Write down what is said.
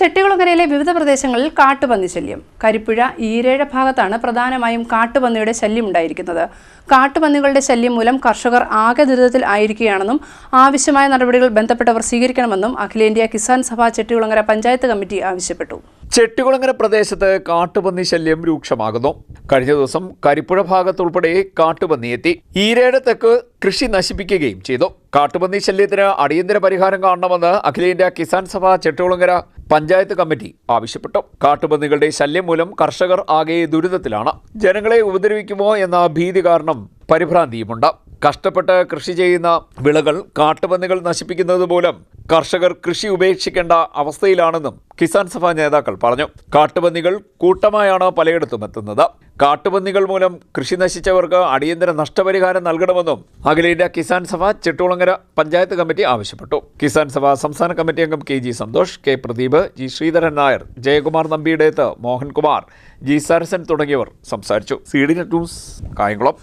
ചെട്ടികുളങ്ങരയിലെ വിവിധ പ്രദേശങ്ങളിൽ കാട്ടുപന്നി ശല്യം. കരിപ്പുഴ, ഈരേഴ ഭാഗത്താണ് പ്രധാനമായും കാട്ടുപന്നിയുടെ ശല്യം ഉണ്ടായിരിക്കുന്നത്. കാട്ടുപന്നികളുടെ ശല്യം മൂലം കർഷകർ ആകെ ദുരിതത്തിൽ ആയിരിക്കുകയാണെന്നും ആവശ്യമായ നടപടികൾ ബന്ധപ്പെട്ടവർ സ്വീകരിക്കണമെന്നും അഖിലേന്ത്യാ കിസാൻ സഭ ചെട്ടികുളങ്ങര പഞ്ചായത്ത് കമ്മിറ്റി ആവശ്യപ്പെട്ടു. ചെട്ടികുളങ്ങര പ്രദേശത്ത് കാട്ടുപന്നി ശല്യം രൂക്ഷമാകുന്നു. കഴിഞ്ഞ ദിവസം കരിപ്പുഴ ഭാഗത്തുൾപ്പെടെ കാട്ടുപന്നി എത്തി ഈരേഴ തെക്ക് കൃഷി നശിപ്പിക്കുകയും ചെയ്തു. കാട്ടുപന്നി ശല്യത്തിന് അടിയന്തര പരിഹാരം കാണണമെന്ന് അഖിലേന്ത്യാ കിസാൻ സഭ ചെട്ടികുളങ്ങര പഞ്ചായത്ത് കമ്മിറ്റി ആവശ്യപ്പെട്ടു. കാട്ടുപന്നികളുടെ ശല്യം മൂലം കർഷകർ ആകെ ദുരിതത്തിലാണ്. ജനങ്ങളെ ഉപദ്രവിക്കുമോ എന്ന ഭീതി കാരണം പരിഭ്രാന്തിയുമുണ്ട്. കഷ്ടപ്പെട്ട് കൃഷി ചെയ്യുന്ന വിളകൾ കാട്ടുപന്നികൾ നശിപ്പിക്കുന്നത് മൂലം കർഷകർ കൃഷി ഉപേക്ഷിക്കേണ്ട അവസ്ഥയിലാണെന്നും കിസാൻ സഭ നേതാക്കൾ പറഞ്ഞു. കാട്ടുപന്നികൾ കൂട്ടമായാണ് പലയിടത്തും എത്തുന്നത്. കാട്ടുപന്നികൾ മൂലം കൃഷി നശിച്ചവർക്ക് അടിയന്തര നഷ്ടപരിഹാരം നൽകണമെന്നും അഖിലേന്ത്യാ കിസാൻ സഭ ചെട്ടികുളങ്ങര പഞ്ചായത്ത് കമ്മിറ്റി ആവശ്യപ്പെട്ടു. കിസാൻ സഭ സംസ്ഥാന കമ്മിറ്റി അംഗം K G. Santhosh, K. Pradeep, G. Sreedharan Nair, Jayakumar നമ്പിയുടേത്ത്, മോഹൻകുമാർ, ജി. സരസൻ തുടങ്ങിയവർ സംസാരിച്ചു. സി.ഡി. Net news, Kayamkulam.